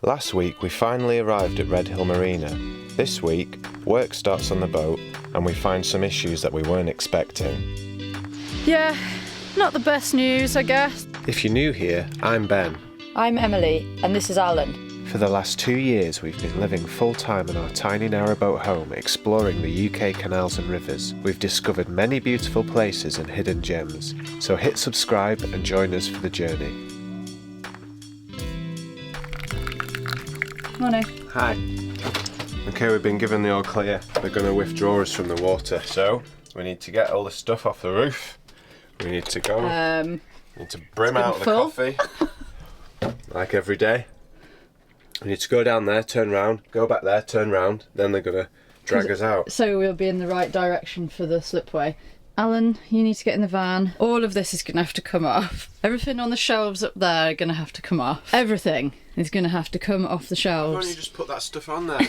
Last week we finally arrived at Red Hill Marina. This week, work starts on the boat and we find some issues that we weren't expecting. Yeah, not the best news, I guess. If you're new here, I'm Ben. I'm Emily, and this is Alan. For the last 2 years we've been living full-time in our tiny narrowboat home exploring the UK canals and rivers. We've discovered many beautiful places and hidden gems, so hit subscribe and join us for the journey. Morning. Hi. Okay, we've been given the all clear. They're going to withdraw us from the water, so we need to get all the stuff off the roof. We need to go. We need to brim out the coffee, like every day. We need to go down there, turn round, go back there, turn round, then they're going to drag us out. So we'll be in the right direction for the slipway. Alan, you need to get in the van. All of this is going to have to come off. Everything on the shelves up there are going to have to come off. Everything is going to have to come off the shelves. Why don't you just put that stuff on there?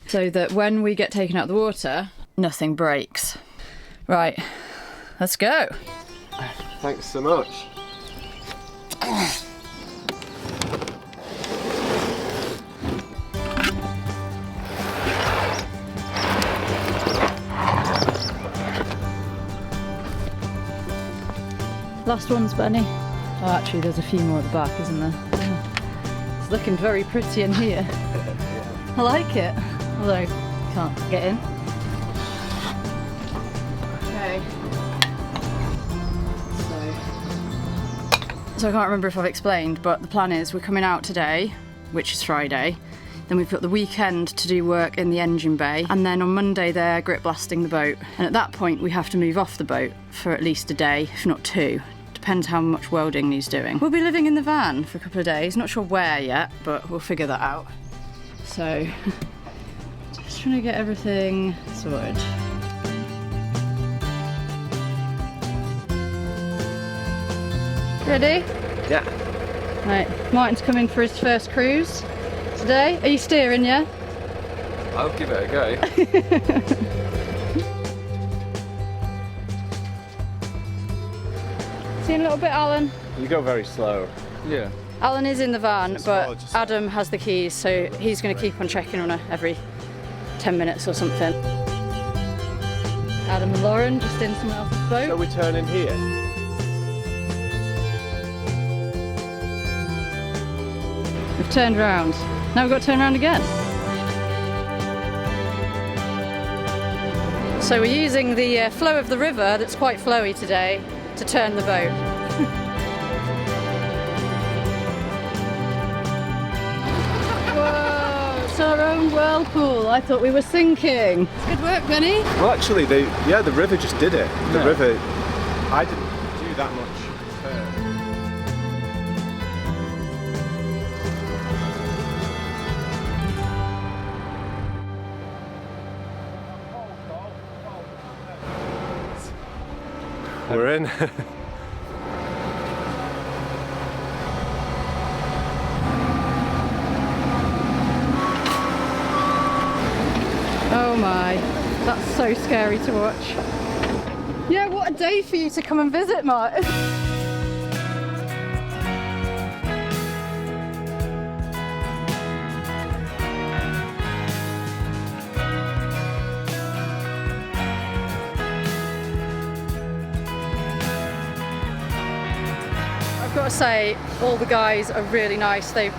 So that when we get taken out of the water, nothing breaks. Right, let's go. Thanks so much. Last one's Benny. Oh, actually there's a few more at the back, isn't there? Yeah. It's looking very pretty in here. I like it, although can't get in. Okay. So I can't remember if I've explained, but the plan is we're coming out today, which is Friday. Then we've got the weekend to do work in the engine bay, and then on Monday they're grip blasting the boat. And at that point we have to move off the boat for at least a day, if not 2. Depends how much welding needs doing. We'll be living in the van for a couple of days, not sure where yet, but we'll figure that out. So, just trying to get everything sorted. Ready? Yeah. Right, Martin's coming for his first cruise today. Are you steering, yeah? I'll give it a go. See you in a little bit, Alan. You go very slow. Yeah. Alan is in the van, but just- Adam has the keys, so he's going to keep on checking on her every 10 minutes or something. Adam and Lauren just in someone else's boat. Shall we turn in here? We've turned round. Now we've got to turn around again. So we're using the flow of the river that's quite flowy today to turn the boat. Whoa, it's our own whirlpool. I thought we were sinking. It's good work, Benny. Well, actually, the river just did it. The river, I didn't do that much. We're in. Oh my, that's so scary to watch. Yeah, what a day for you to come and visit, Martin. I've got to say, all the guys are really nice. They've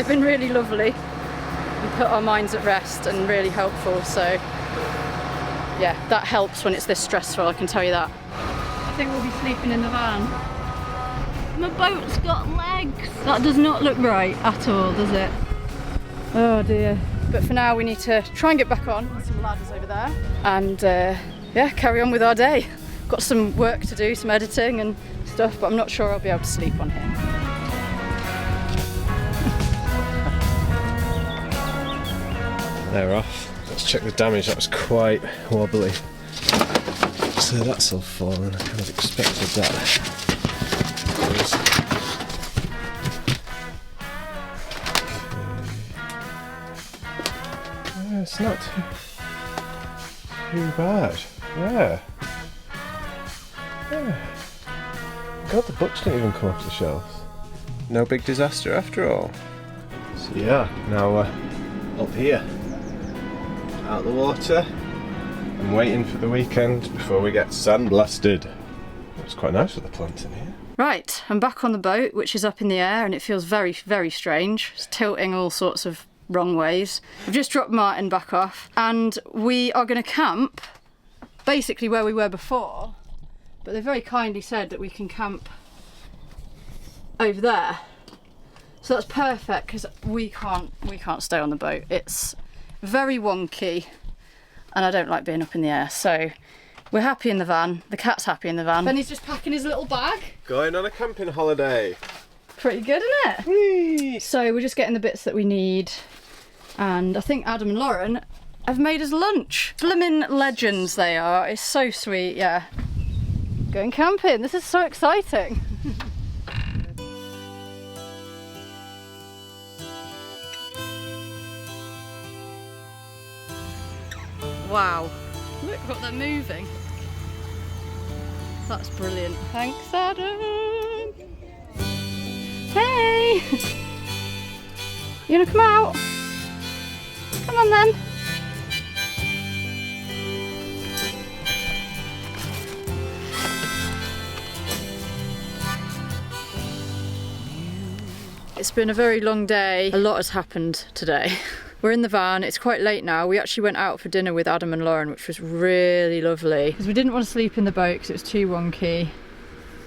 been really lovely and put our minds at rest and really helpful. So yeah, that helps when it's this stressful, I can tell you that. I think we'll be sleeping in the van. My boat's got legs. That does not look right at all, does it? Oh dear. But for now we need to try and get back on. There's some ladders over there. And yeah, carry on with our day. Got some work to do, some editing and stuff, but I'm not sure I'll be able to sleep on here. They're off. Let's check the damage. That was quite wobbly. So that's all fallen. I kind of expected that. Yeah, it's not too bad. Yeah. God, the books didn't even come off the shelves. No big disaster after all. Yeah, now we're up here, out the water, and waiting for the weekend before we get sandblasted. It's quite nice with the plant in here. Right, I'm back on the boat, which is up in the air, and it feels very, very strange. It's tilting all sorts of wrong ways. I've just dropped Martin back off, and we are going to camp basically where we were before, but they very kindly said that we can camp over there. So that's perfect because we can't stay on the boat. It's very wonky and I don't like being up in the air. So we're happy in the van. The cat's happy in the van. Benny's just packing his little bag. Going on a camping holiday. Pretty good, isn't it? Whee! So we're just getting the bits that we need. And I think Adam and Lauren have made us lunch. Blimmin' legends they are. It's so sweet, yeah. Going camping. This is so exciting. Wow, look what they're moving. That's brilliant. Thanks, Adam. Hey! You wanna come out? Come on then. It's been a very long day. A lot has happened today. We're in the van, it's quite late now. We actually went out for dinner with Adam and Lauren, which was really lovely. Because we didn't want to sleep in the boat because it was too wonky.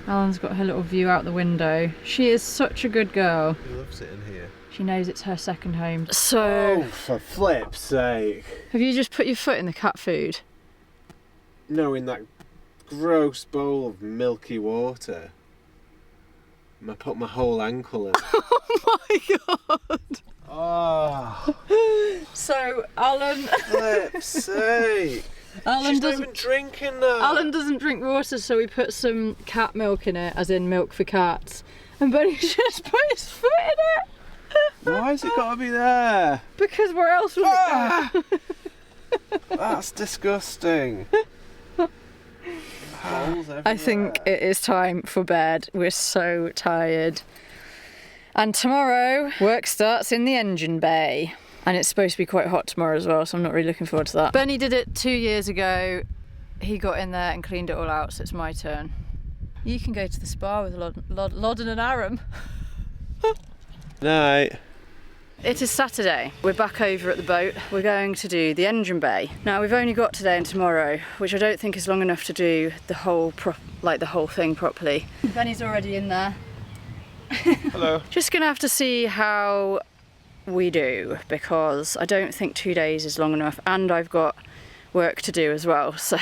Alan's got her little view out the window. She is such a good girl. She loves it in here. She knows it's her second home. So... Oh, for flip's sake. Have you just put your foot in the cat food? No, in that gross bowl of milky water. I put my whole ankle in. Oh my god! Oh. So, Alan... Flip's sake. Alan She's doesn't not even drinking that. Alan doesn't drink water, so we put some cat milk in it, as in milk for cats. And Benny just put his foot in it. Why has it got to be there? Because where else would it go? That's disgusting. I think it is time for bed. We're so tired. And tomorrow, work starts in the engine bay. And it's supposed to be quite hot tomorrow as well, so I'm not really looking forward to that. Benny did it 2 years ago. He got in there and cleaned it all out, so it's my turn. You can go to the spa with Loddon and Aram. Night. It is Saturday. We're back over at the boat. We're going to do the engine bay. Now we've only got today and tomorrow, which I don't think is long enough to do the whole thing properly. Benny's already in there. Hello. Just gonna have to see how we do, because I don't think 2 days is long enough, and I've got work to do as well, so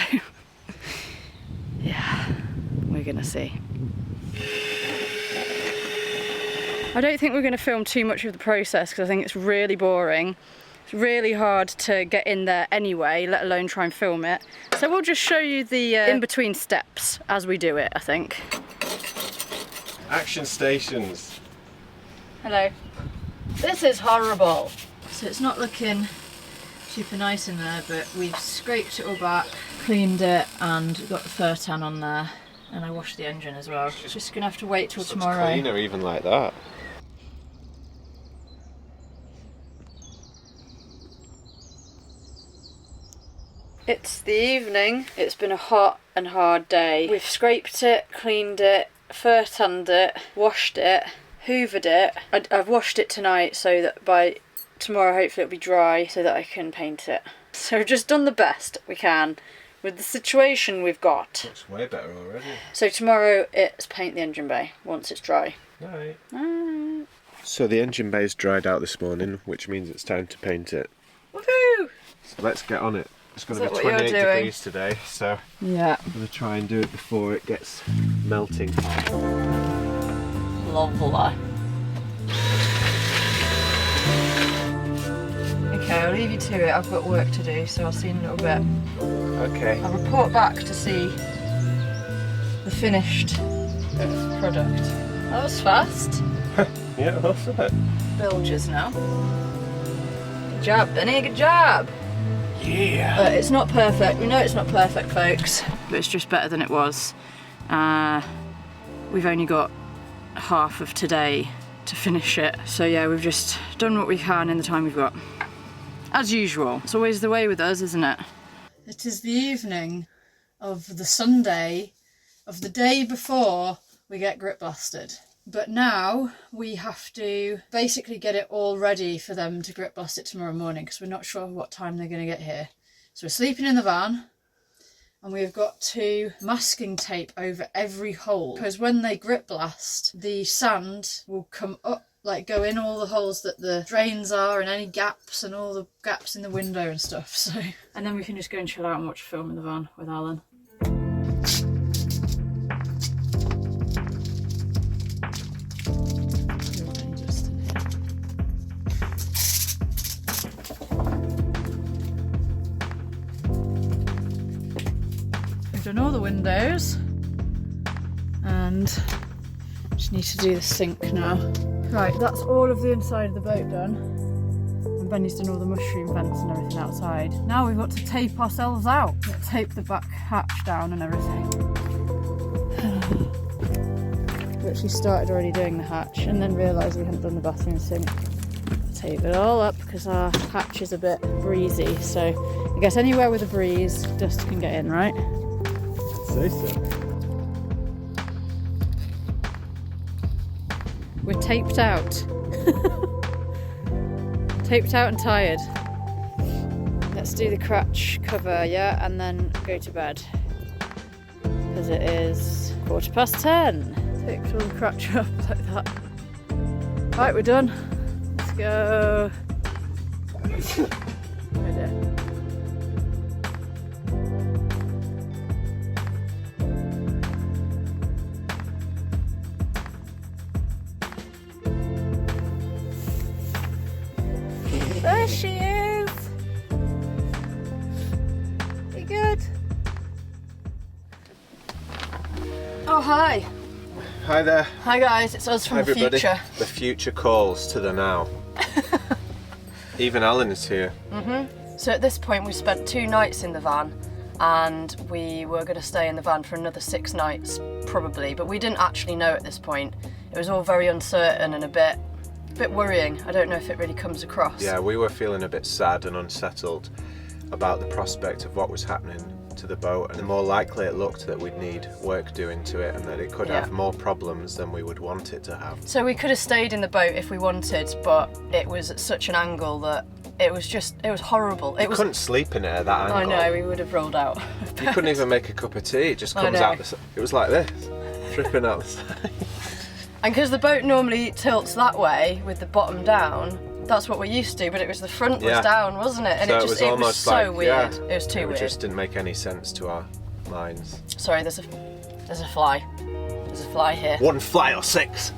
yeah, we're gonna see. I don't think we're going to film too much of the process because I think it's really boring. It's really hard to get in there anyway, let alone try and film it. So we'll just show you the in-between steps as we do it, I think. Action stations. Hello. This is horrible. So it's not looking super nice in there, but we've scraped it all back, cleaned it, and got the fur tan on there. And I washed the engine as well. Just going to have to wait till tomorrow. It's cleaner even like that. It's the evening. It's been a hot and hard day. We've scraped it, cleaned it, fur tanned it, washed it, hoovered it. I've washed it tonight so that by tomorrow hopefully it'll be dry so that I can paint it. So we've just done the best we can with the situation we've got. Looks way better already. So tomorrow it's paint the engine bay once it's dry. Night. Night. So the engine bay's dried out this morning, which means it's time to paint it. Woohoo! So let's get on it. It's going to be Is that what 28 you're doing? degrees today, so Yeah. I'm going to try and do it before it gets melting. Lovely. Okay, I'll leave you to it. I've got work to do, so I'll see you in a little bit. Okay. I'll report back to see the finished product. That was fast. Yeah, that's it. Bilges now. Good job, Benny, good job. Yeah. But it's not perfect. We know it's not perfect, folks, but it's just better than it was. We've only got half of today to finish it. So yeah, we've just done what we can in the time we've got. As usual, it's always the way with us, isn't it? It is the evening of the Sunday of the day before we get grip blasted. But now we have to basically get it all ready for them to grip blast it tomorrow morning, because we're not sure what time they're going to get here. So we're sleeping in the van, and we've got to masking tape over every hole, because when they grip blast, the sand will come up, like go in all the holes that the drains are, and any gaps and all the gaps in the window and stuff. So, and then we can just go and chill out and watch a film in the van with Alan. We've done all the windows and just need to do the sink now. Right, that's all of the inside of the boat done. And Benny's done all the mushroom vents and everything outside. Now we've got to tape ourselves out. We've got to tape the back hatch down and everything. We actually started already doing the hatch and then realised we hadn't done the bathroom sink. Tape it all up because our hatch is a bit breezy. So I guess anywhere with a breeze, dust can get in, right? Say so. We're taped out. Taped out and tired. Let's do the crutch cover, yeah, and then go to bed. Because it is 10:15. Taped all the crutch up like that. Right, we're done. Let's go. Oh dear. There she is! You good? Oh, hi. Hi there. Hi guys, it's us from the future. The future calls to the now. Even Alan is here. So at this point we spent 2 nights in the van, and we were going to stay in the van for another 6 nights probably, but we didn't actually know at this point. It was all very uncertain and a bit worrying. I don't know if it really comes across. Yeah, we were feeling a bit sad and unsettled about the prospect of what was happening to the boat, and the more likely it looked that we'd need work doing to it and that it could have more problems than we would want it to have. So we could have stayed in the boat if we wanted, but it was at such an angle that it was horrible. You couldn't sleep in it at that angle. I know, we would have rolled out. You couldn't even make a cup of tea, it just comes out the side. It was like this, dripping out the side. And because the boat normally tilts that way with the bottom down, that's what we're used to, but it was the front was down, wasn't it? And so it was so weird. It was too weird. It just didn't make any sense to our minds. Sorry, there's a fly. There's a fly here. 1 fly or 6.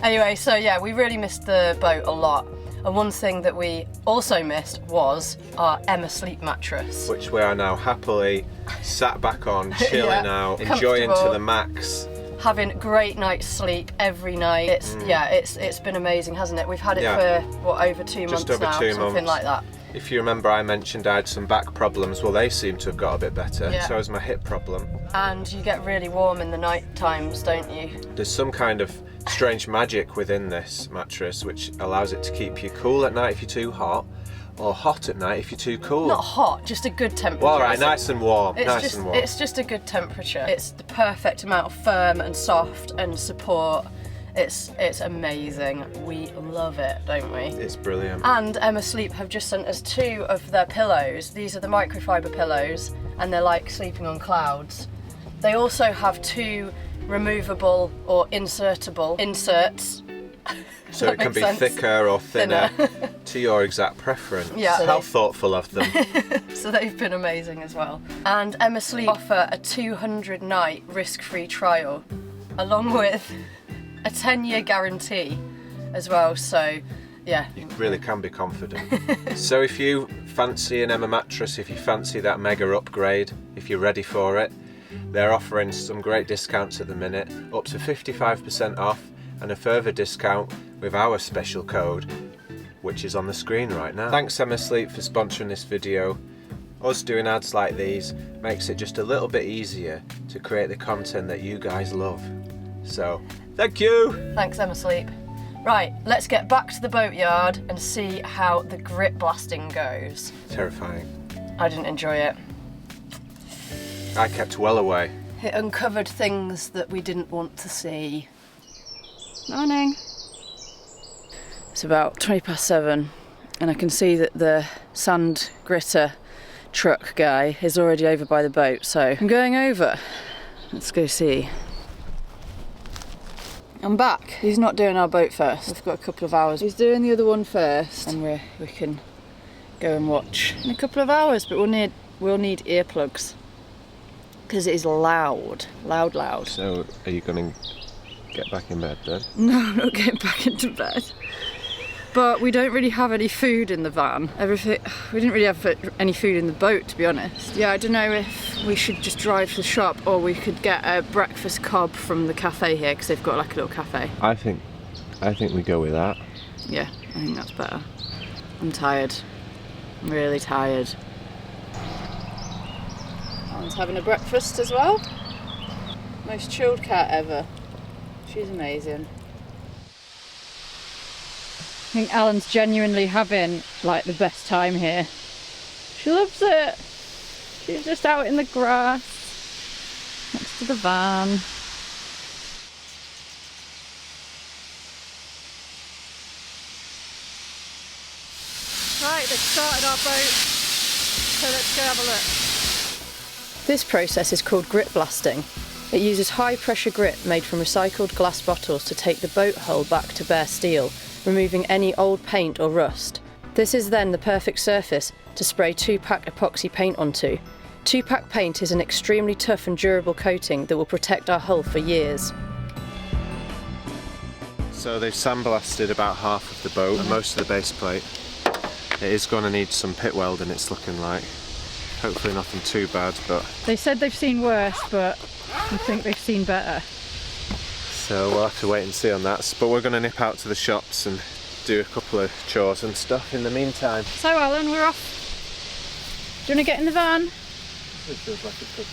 Anyway, so yeah, we really missed the boat a lot. And one thing that we also missed was our Emma sleep mattress. Which we are now happily sat back on, chilling out, enjoying to the max. Having a great night's sleep every night. It's been amazing, hasn't it? We've had it for what, over 2 months now? Just over 2 months. Something like that. If you remember, I mentioned I had some back problems. Well, they seem to have got a bit better. So has my hip problem. And you get really warm in the night times, don't you? There's some kind of strange magic within this mattress which allows it to keep you cool at night if you're too hot, or hot at night if you're too cool. Not hot, just a good temperature. Well, right, nice and warm. It's just a good temperature. It's the perfect amount of firm and soft and support. It's amazing. We love it, don't we? It's brilliant. And Emma Sleep have just sent us 2 of their pillows. These are the microfiber pillows, and they're like sleeping on clouds. They also have 2 removable or insertable inserts. So it can be thicker or thinner to your exact preference. Yeah. So how thoughtful of them. So they've been amazing as well. And Emma Sleep offer a 200-night risk-free trial, along with a 10-year guarantee as well. So yeah, you really can be confident. So if you fancy an Emma mattress, if you fancy that mega upgrade, if you're ready for it, they're offering some great discounts at the minute, up to 55% off, and a further discount with our special code, which is on the screen right now. Thanks Emma Sleep for sponsoring this video. Us doing ads like these makes it just a little bit easier to create the content that you guys love. So, thank you! Thanks Emma Sleep. Right, let's get back to the boatyard and see how the grit blasting goes. Terrifying. I didn't enjoy it. I kept well away. It uncovered things that we didn't want to see. Morning. It's about 7:20 and I can see that the sand gritter truck guy is already over by the boat, so I'm going over. Let's go see. I'm back. He's not doing our boat first. We've got a couple of hours. He's doing the other one first, and we can go and watch in a couple of hours. But we'll need earplugs because it is loud. So, are you going to get back in bed then? No, I'm not getting back into bed. But we don't really have any food in the van. We didn't really have any food in the boat, to be honest. Yeah, I don't know if we should just drive to the shop or we could get a breakfast cob from the cafe here because they've got like a little cafe. I think we go with that. Yeah, I think that's better. I'm tired. I'm really tired. Alan's having a breakfast as well. Most chilled cat ever. She's amazing. I think Alan's genuinely having like the best time here. She loves it. She's just out in the grass next to the van. Right, they've started our boat, so let's go have a look. This process is called grit blasting. It uses high pressure grit made from recycled glass bottles to take the boat hull back to bare steel, removing any old paint or rust. This is then the perfect surface to spray 2-pack epoxy paint onto. 2-pack paint is an extremely tough and durable coating that will protect our hull for years. So they've sandblasted about half of the boat, most of the base plate. It is going to need some pit welding, it's looking like. Hopefully nothing too bad, but... They said they've seen worse, but I think they've seen better. So we'll have to wait and see on that. But we're going to nip out to the shops and do a couple of chores and stuff in the meantime. So Alan, we're off. Do you want to get in the van? It feels like it could.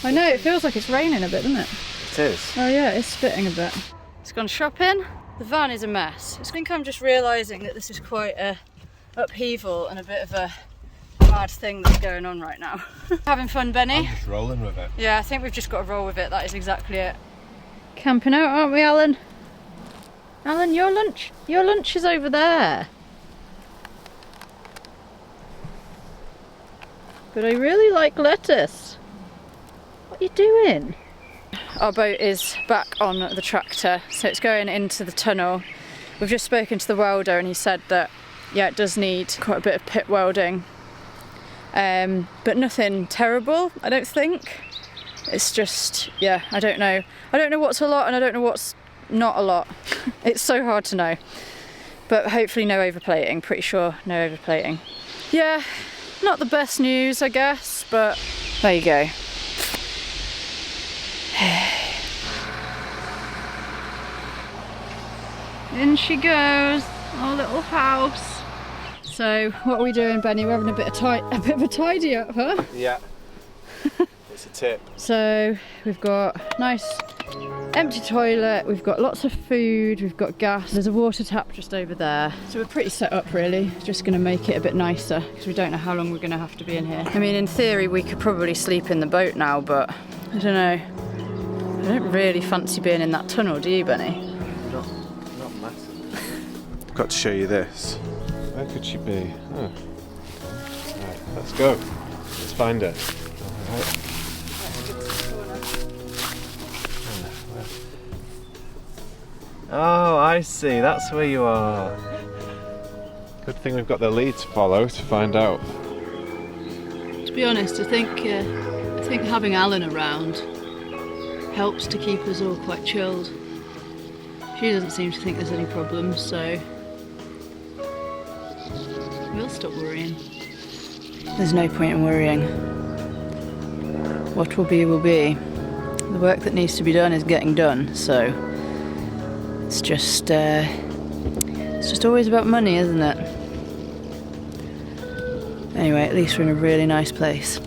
I know, it feels like it's raining a bit, doesn't it? It is. Oh yeah, it's spitting a bit. It's gone shopping. The van is a mess. I think I'm just realising that this is quite a upheaval and a bit of a mad thing that's going on right now. Having fun, Benny? I'm just rolling with it. Yeah, I think we've just got to roll with it. That is exactly it. Camping out, aren't we, Alan? Alan, your lunch is over there. But I really like lettuce. What are you doing? Our boat is back on the tractor, so it's going into the tunnel. We've just spoken to the welder and he said that, yeah, it does need quite a bit of pit welding. But nothing terrible, I don't think. It's just, yeah, I don't know. I don't know what's a lot and I don't know what's not a lot. It's so hard to know. But hopefully no overplating, pretty sure no overplating. Yeah, not the best news, I guess, but there you go. In she goes, our little house. So what are we doing, Benny? We're having a bit of a tidy up, huh? Yeah. It's a tip. So we've got a nice empty toilet, we've got lots of food, we've got gas, there's a water tap just over there. So we're pretty set up really, just going to make it a bit nicer because we don't know how long we're going to have to be in here. I mean, in theory we could probably sleep in the boat now, but I don't know. I don't really fancy being in that tunnel, do you, Benny? Not massive. I've got to show you this. Where could she be? Oh. Right, let's go. Let's find her. Right. Oh, I see. That's where you are. Good thing we've got the lead to follow to find out. To be honest, I think having Alan around helps to keep us all quite chilled. She doesn't seem to think there's any problems, so we'll stop worrying. There's no point in worrying. What will be will be. The work that needs to be done is getting done, so it's just always about money, isn't it? Anyway, at least we're in a really nice place.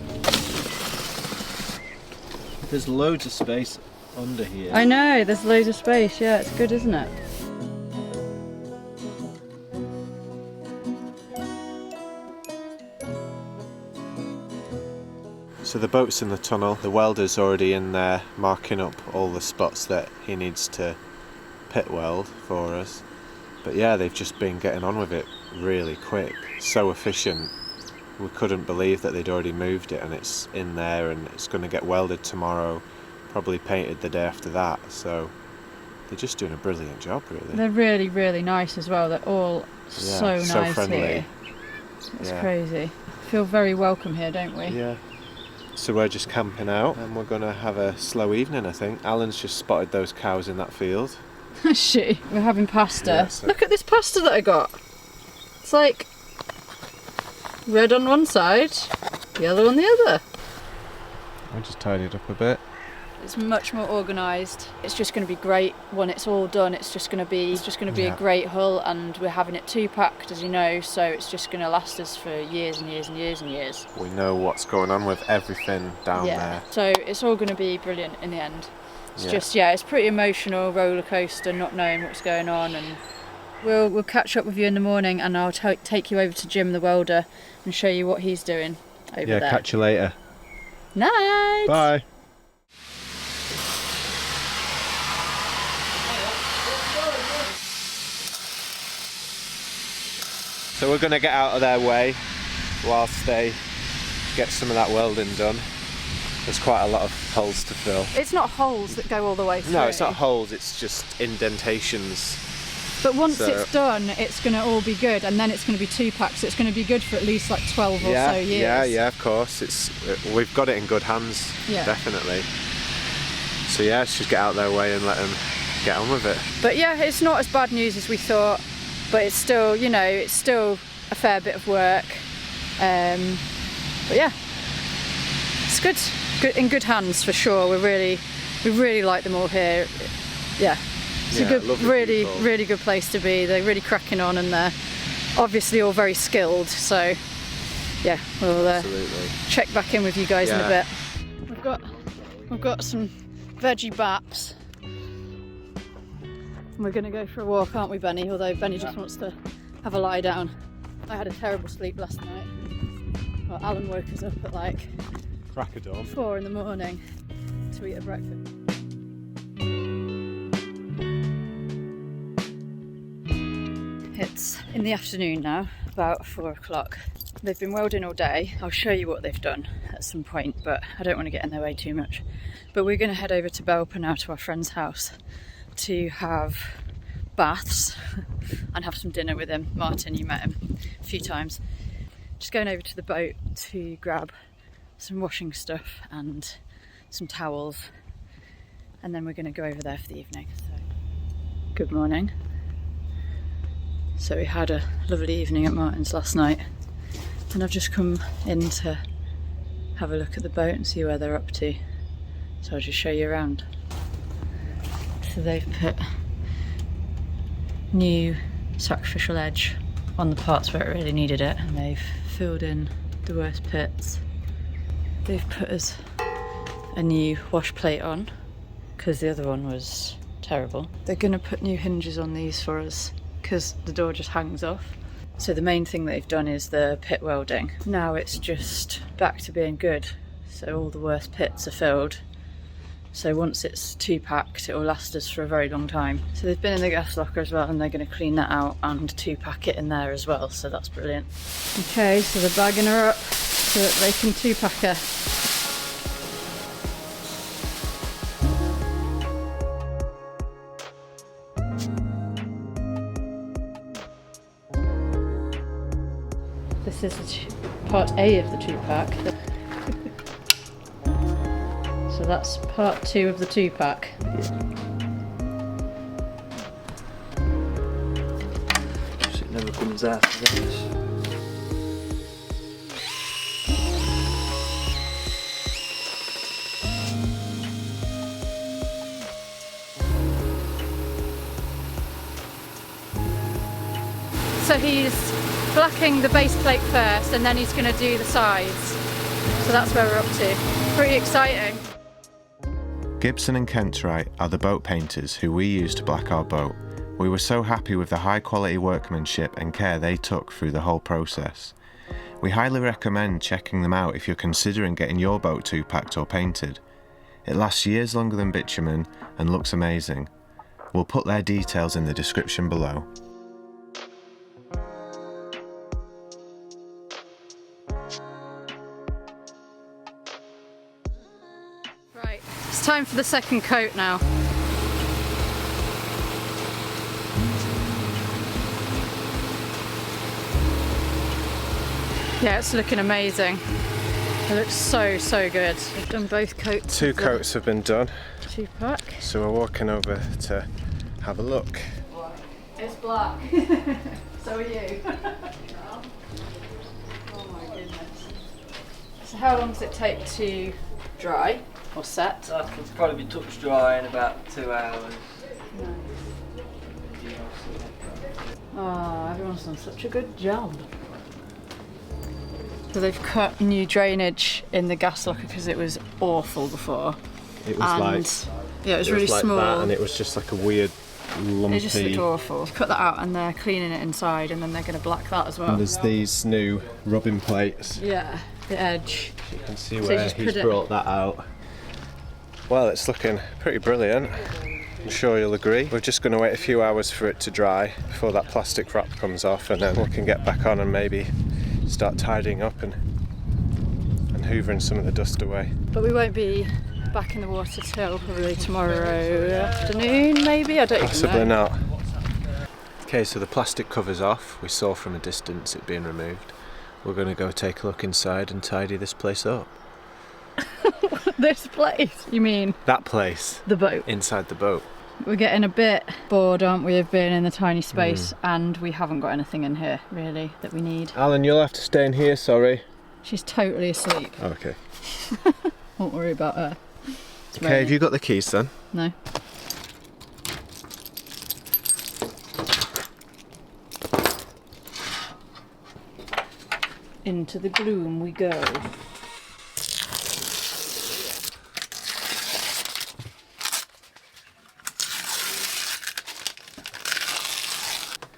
There's loads of space under here. I know, there's loads of space, yeah, it's good, isn't it? So the boat's in the tunnel, the welder's already in there marking up all the spots that he needs to pit weld for us. But yeah, they've just been getting on with it really quick, so efficient. We couldn't believe that they'd already moved it and it's in there and it's going to get welded tomorrow, probably painted the day after that. So they're just doing a brilliant job, really. They're really, really nice as well. They're all so nice friendly here. It's crazy. Feel very welcome here, don't we? Yeah. So we're just camping out and we're going to have a slow evening, I think. Alan's just spotted those cows in that field. She. We're having pasta. Yeah, so look at this pasta that I got. It's like red on one side, yellow on the other. I just tidied up a bit. It's much more organised. It's just going to be great when it's all done. It's just going to be a great hull, and we're having it 2-packed, as you know, so it's just going to last us for years and years and years and years. We know what's going on with everything down there. So it's all going to be brilliant in the end. It's just, it's pretty emotional roller coaster, not knowing what's going on, and we'll catch up with you in the morning, and I'll take you over to Jim the welder and show you what he's doing over there. Yeah, catch you later. Night. Bye. So we're going to get out of their way whilst they get some of that welding done. There's quite a lot of holes to fill. It's not holes that go all the way through. No, it's not holes, it's just indentations. But once it's done, it's going to all be good, and then it's going to be 2-packed, so it's going to be good for at least like 12 or so years. Yeah, of course. We've got it in good hands, definitely. So yeah, let's just get out their way and let them get on with it. But yeah, it's not as bad news as we thought, but it's still, you know, it's still a fair bit of work. But yeah, it's good. In good hands for sure. We really like them all here. Yeah, it's a good, really good place to be. They're really cracking on, and they're obviously all very skilled. So yeah, we'll check back in with you guys in a bit. We've got some veggie baps. We're going to go for a walk, aren't we, Benny? Although Benny just wants to have a lie down. I had a terrible sleep last night. Well, Alan woke us up at like crack of dawn. 4 in the morning to eat a breakfast. It's in the afternoon now, about 4 o'clock. They've been welding all day. I'll show you what they've done at some point, but I don't want to get in their way too much. But we're going to head over to Belper now, to our friend's house, to have baths and have some dinner with him. Martin, you met him a few times. Just going over to the boat to grab some washing stuff and some towels, and then we're going to go over there for the evening. So, good morning. So we had a lovely evening at Martin's last night, and I've just come in to have a look at the boat and see where they're up to. So I'll just show you around. So they've put new sacrificial edge on the parts where it really needed it, and they've filled in the worst pits. They've put us a new wash plate on because the other one was terrible. They're going to put new hinges on these for us because the door just hangs off. So the main thing they've done is the pit welding. Now it's just back to being good. So all the worst pits are filled. So once it's 2-packed, it will last us for a very long time. So they've been in the gas locker as well, and they're going to clean that out and 2-pack it in there as well. So that's brilliant. Okay, so they're bagging her up so that they can 2-pack her. This is part A of the 2-pack. So that's part 2 of the 2-pack. It never comes out of this. So he's blacking the base plate first, and then he's going to do the sides. So that's where we're up to. Pretty exciting. Gibson and Kentwright are the boat painters who we use to black our boat. We were so happy with the high quality workmanship and care they took through the whole process. We highly recommend checking them out if you're considering getting your boat 2-packed or painted. It lasts years longer than bitumen and looks amazing. We'll put their details in the description below. Right, it's time for the second coat now. Yeah, it's looking amazing. It looks so, so good. We've done both coats. 2 coats have been done. 2-pack. So we're walking over to have a look. It's black. So are you. Oh my goodness. So how long does it take to dry or set? That can probably be touch dry in about 2 hours. Oh, everyone's done such a good job. So they've cut new drainage in the gas locker because it was awful before. It was yeah, it was really like small. that, and it was just like a weird lumpy. It just looked awful. They've cut that out and they're cleaning it inside, and then they're going to black that as well. And there's these new rubbing plates. Yeah, the edge. You can see So where he's brought that out. Well, it's looking pretty brilliant. I'm sure you'll agree. We're just going to wait a few hours for it to dry before that plastic wrap comes off, and then we can get back on and maybe start tidying up and hoovering some of the dust away. But we won't be back in the water till probably tomorrow afternoon, maybe? I don't even know. Possibly not. Okay, so the plastic cover's off. We saw from a distance it being removed. We're going to go take a look inside and tidy this place up. This place? You mean? That place. The boat. Inside the boat. We're getting a bit bored, aren't we, of being in the tiny space, and we haven't got anything in here, really, that we need. Alan, you'll have to stay in here, sorry. She's totally asleep. Okay. Won't worry about her. It's Okay, raining. have you got the keys then? No. Into the gloom we go.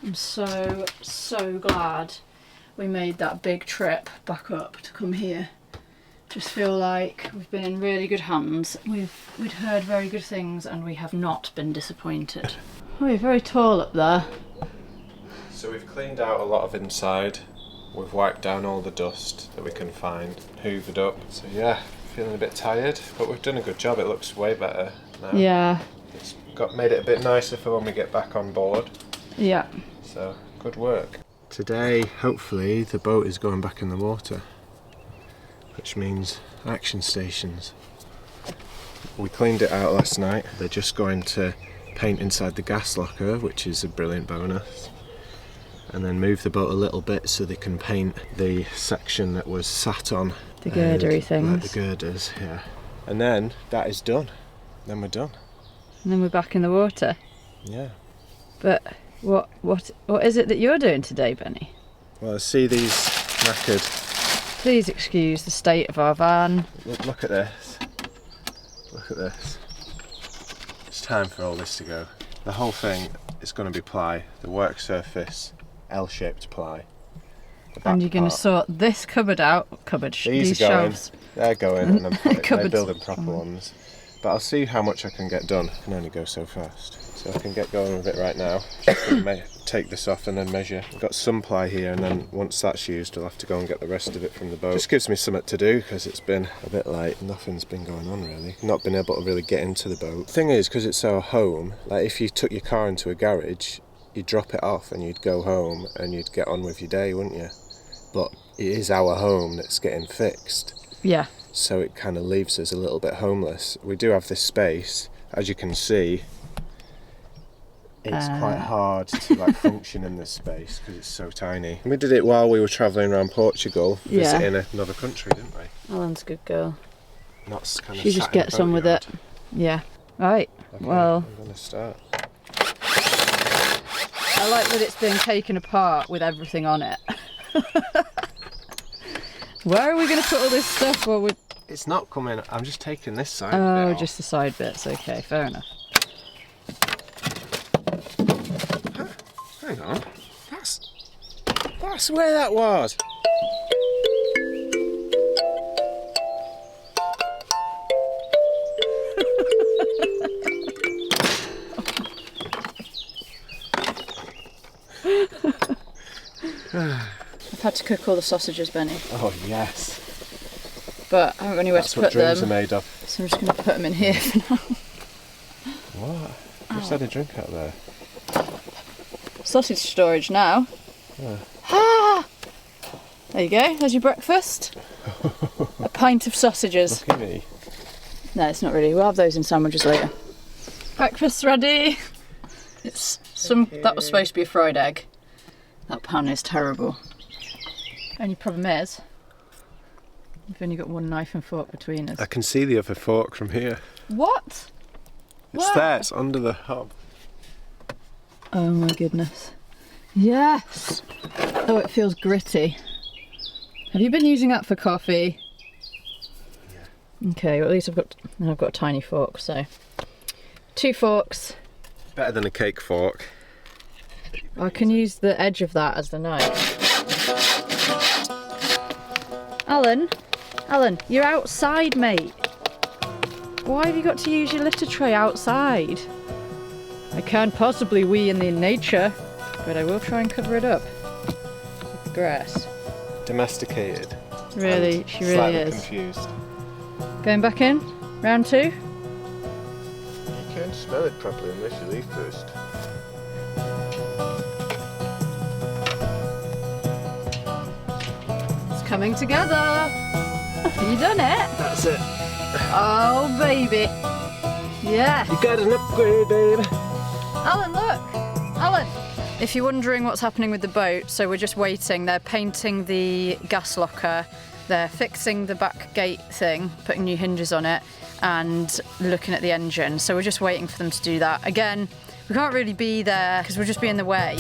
I'm so glad we made that big trip back up to come here. Just feel like we've been in really good hands. We'd heard very good things and we have not been disappointed. Oh, you're very tall up there. So we've cleaned out a lot of inside. We've wiped down all the dust that we can find, hoovered up. So yeah, feeling a bit tired, but we've done a good job. It looks way better now. Yeah. It's made it a bit nicer for when we get back on board. Yeah. So, good work. Today, hopefully, the boat is going back in the water, which means action stations. We cleaned it out last night. They're just going to paint inside the gas locker, which is a brilliant bonus, and then move the boat a little bit so they can paint the section that was sat on. The girdery things. Like the girders, yeah. And then that is done. Then we're done. And then we're back in the water. Yeah. But what is it that you're doing today, Benny? Well, I see these knackered. Please excuse the state of our van. Look at this. Look at this. It's time for all this to go. The whole thing is going to be ply. The work surface, L-shaped ply. And you're going to sort this cupboard out. These are going. shelves. They're going, and they're Cupboards. building proper ones. But I'll see how much I can get done. I can only go so fast. So I can get going with it right now. Just gonna take this off and then measure. I've got some ply here, and then once that's used, I'll have to go and get the rest of it from the boat. Just gives me something to do because it's been a bit late. Nothing's been going on really. Not been able to really get into the boat. Thing is, because it's our home, like if you took your car into a garage, you'd drop it off and you'd go home and you'd get on with your day, wouldn't you? But it is our home that's getting fixed. Yeah. So it kind of leaves us a little bit homeless. We do have this space, as you can see. It's quite hard to like function in this space because it's so tiny. We did it while we were travelling around Portugal, visiting another country, didn't we? Alan's a good girl. Not kind of She just gets on with it. Yeah. Right. Okay, well, I'm gonna start. I like that it's been taken apart with everything on it. Where are we going to put all this stuff? Well, It's not coming. I'm just taking this side. oh, bit off. just the side bits. Okay, fair enough. Hang on. That's where that was. I've had to cook all the sausages, Benny. Oh yes. But I haven't got anywhere to put them. That's what dreams are made of. So I'm just going to put them in here for now. What? You just had a drink out there. Sausage storage now. Yeah. Ah! There you go, there's your breakfast. A pint of sausages. Look at me. No, it's not really. We'll have those in sandwiches later. Breakfast's ready. That was supposed to be a fried egg. That pan is terrible. Only problem is, we've only got one knife and fork between us. I can see the other fork from here. What? It's there, it's under the hob. Oh my goodness. Yes! Oh, it feels gritty. Have you been using that for coffee? Yeah. Okay, well at least I've got a tiny fork, so 2 forks. Better than a cake fork. I can use the edge of that as the knife. Alan, you're outside, mate. Why have you got to use your litter tray outside? I can't possibly wee in the nature, but I will try and cover it up with grass. Domesticated. Really, she really is. Confused. Going back in? Round 2? You can't smell it properly unless you leave first. It's coming together. You done it? That's it. Oh, baby. Yeah. You got an upgrade, babe. Alan, look! Alan! If you're wondering what's happening with the boat, so we're just waiting. They're painting the gas locker, they're fixing the back gate thing, putting new hinges on it, and looking at the engine. So we're just waiting for them to do that. Again, we can't really be there because we'll just be in the way.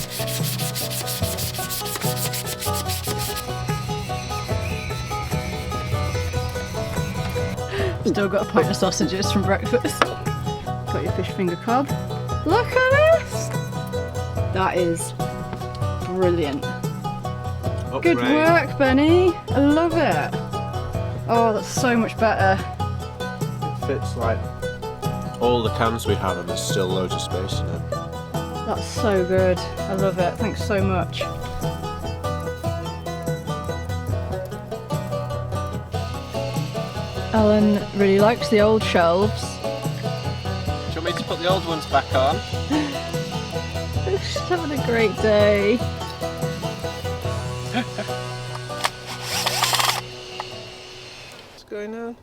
Still got a pint of sausages from breakfast. Got your fish finger cob. Look at this! That is brilliant. Good work, Benny. I love it. Oh, that's so much better. It fits like all the cans we have, and there's still loads of space in it. That's so good. I love it. Thanks so much. Alan really likes the old shelves. Do you want me to put the old ones back on? She's having a great day. What's going on?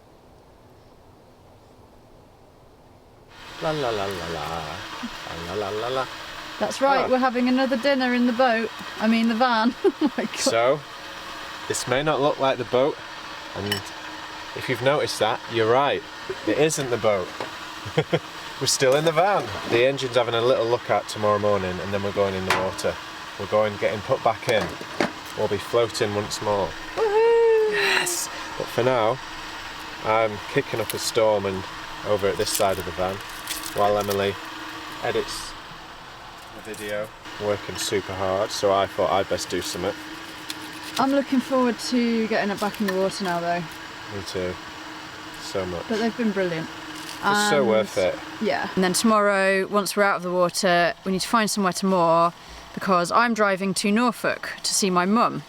La la la la la. La la la la. That's right, we're having another dinner in the boat. I mean the van. Oh my God. So, this may not look like the boat, and if you've noticed that, you're right. It isn't the boat. We're still in the van. The engine's having a little look at tomorrow morning, and then we're going in the water. We're getting put back in. We'll be floating once more. Woohoo! Yes! But for now, I'm kicking up a storm and over at this side of the van, while Emily edits the video, working super hard, so I thought I'd best do something. I'm looking forward to getting it back in the water now though. Me too. So much. But they've been brilliant. It's so worth it. Yeah. And then tomorrow, once we're out of the water, we need to find somewhere to moor because I'm driving to Norfolk to see my mum,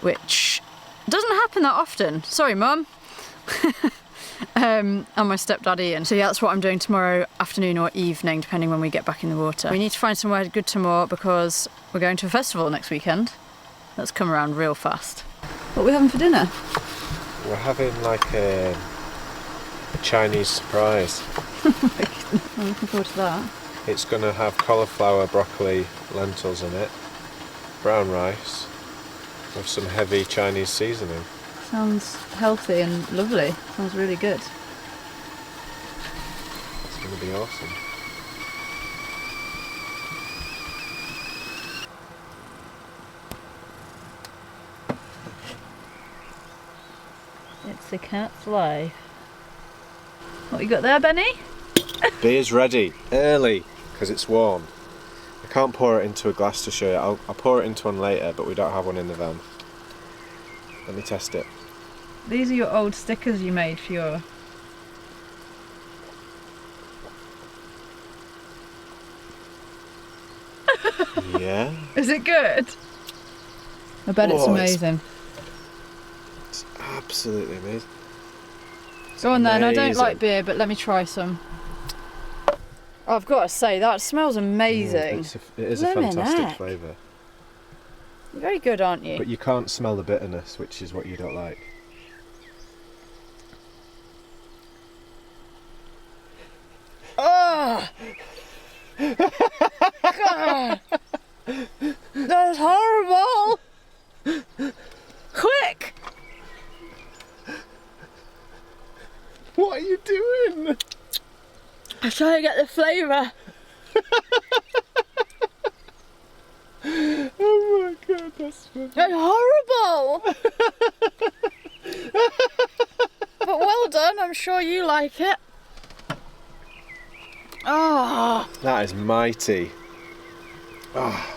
which doesn't happen that often. Sorry, Mum. And my stepdad Ian. So yeah, that's what I'm doing tomorrow afternoon or evening, depending when we get back in the water. We need to find somewhere good to moor because we're going to a festival next weekend. That's come around real fast. What are we having for dinner? We're having like a Chinese surprise. I'm looking forward to that. It's going to have cauliflower, broccoli, lentils in it, brown rice, with some heavy Chinese seasoning. Sounds healthy and lovely. Sounds really good. It's going to be awesome. It's a cat's life. What you got there, Benny? Beer's ready, early, because it's warm. I can't pour it into a glass to show you. I'll pour it into one later, but we don't have one in the van. Let me test it. These are your old stickers you made for your... Yeah. Is it good? I bet it's amazing. It's absolutely amazing. Go on then, I don't like beer, but let me try some. Oh, I've got to say, that smells amazing. It is a fantastic flavour. You're very good, aren't you? But you can't smell the bitterness, which is what you don't like. Oh! God! That's horrible! Quick! What are you doing? I'm trying to get the flavour. Oh my god, that's funny. That's horrible! But well done, I'm sure you like it. Oh! That is mighty. Oh.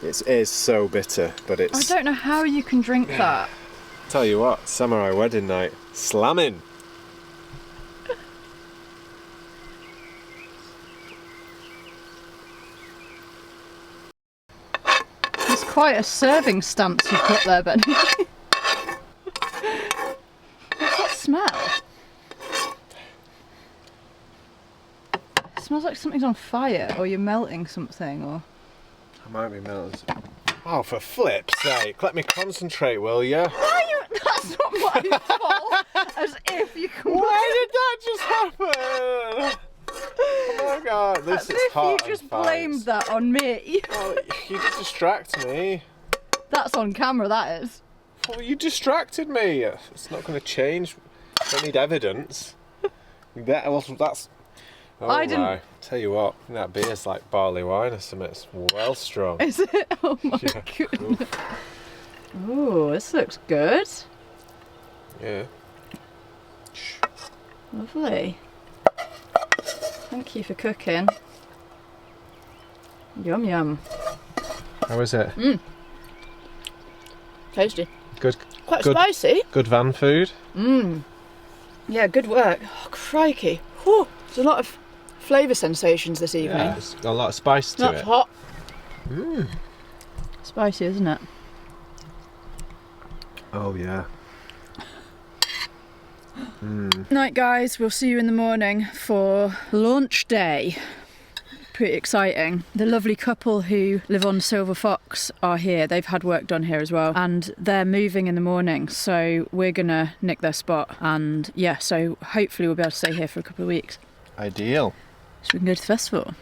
It is so bitter, but it's... I don't know how you can drink that. Tell you what, samurai wedding night, slamming. It's quite a serving stance you've got there, Benny. What's that smell? It smells like something's on fire, or you're melting something, or... I might be melting. Oh, for flip's sake, let me concentrate, will ya? That's not my fault. As if you can... Why did that just happen? Oh my god, this is hot. As if you just blamed that on me. Well, you distract me. That's on camera, that is. Well, you distracted me. It's not going to change. I don't need evidence. That's... Oh I didn't... my. Tell you what, that beer's like barley wine or something. It's well strong. Is it? Oh my goodness. Oh, this looks good. Yeah. Lovely. Thank you for cooking. Yum yum. How is it? Tasty. Good. Quite spicy. Good van food. Yeah, good work. Oh, crikey. Whew. There's a lot of flavour sensations this evening. Yeah, it's got a lot of spice to That's it. hot. Spicy, isn't it? Oh yeah. Night guys, we'll see you in the morning for launch day. Pretty exciting. The lovely couple who live on Silver Fox are here. They've had work done here as well, and they're moving in the morning, so we're gonna nick their spot, and yeah, so hopefully we'll be able to stay here for a couple of weeks. Ideal. So we can go to the festival.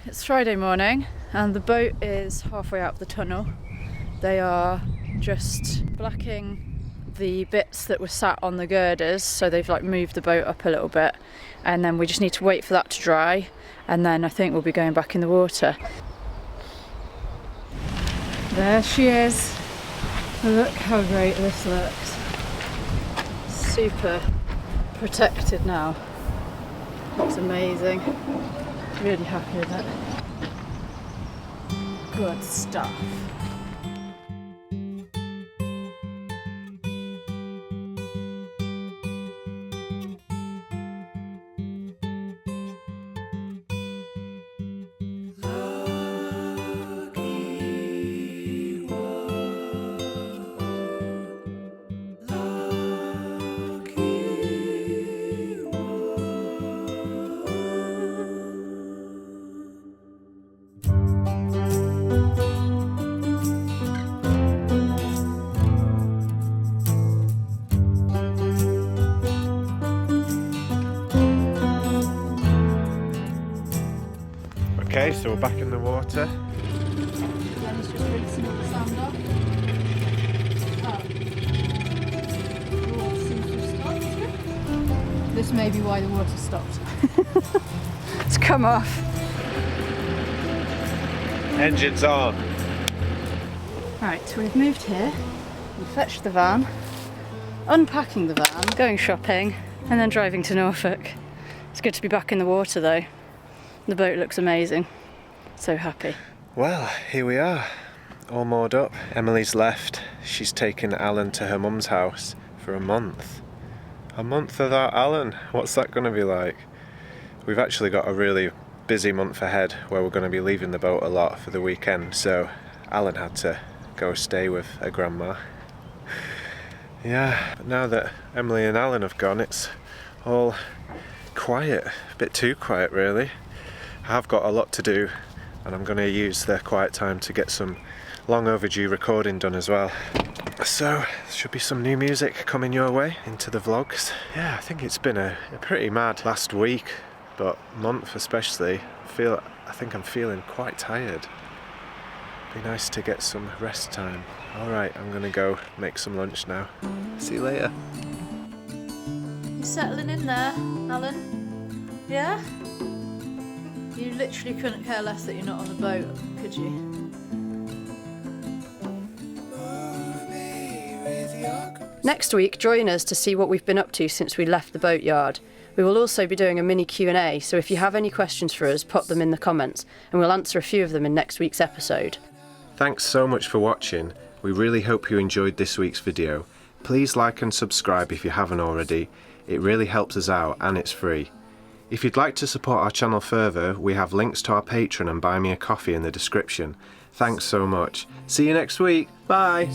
It's Friday morning and the boat is halfway out the tunnel. They are just blacking the bits that were sat on the girders, so they've like moved the boat up a little bit, and then we just need to wait for that to dry, and then I think we'll be going back in the water. There she is. Look how great this looks. Super protected now. Looks amazing. Really happy with it. Good stuff. Okay, so we're back in the water. Jenny's just rinsing all the sand off. This may be why the water stopped. It's come off. Engine's on. Right, so we've moved here. We fetched the van, unpacking the van, going shopping, and then driving to Norfolk. It's good to be back in the water though. The boat looks amazing. So happy. Well, here we are, all moored up. Emily's left. She's taken Alan to her mum's house for a month. A month without Alan. What's that going to be like? We've actually got a really busy month ahead where we're going to be leaving the boat a lot for the weekend, so Alan had to go stay with her grandma. Yeah, but now that Emily and Alan have gone, it's all quiet, a bit too quiet really. I have got a lot to do, and I'm going to use the quiet time to get some long overdue recording done as well. So, there should be some new music coming your way into the vlogs. Yeah, I think it's been a pretty mad last week, but month especially. I think I'm feeling quite tired. Be nice to get some rest time. Alright, I'm gonna go make some lunch now. See you later. You settling in there, Alan? Yeah? You literally couldn't care less that you're not on the boat, could you? Next week, join us to see what we've been up to since we left the boatyard. We will also be doing a mini Q&A, so if you have any questions for us, pop them in the comments, and we'll answer a few of them in next week's episode. Thanks so much for watching. We really hope you enjoyed this week's video. Please like and subscribe if you haven't already. It really helps us out and it's free. If you'd like to support our channel further, we have links to our Patreon and Buy Me a Coffee in the description. Thanks so much. See you next week. Bye.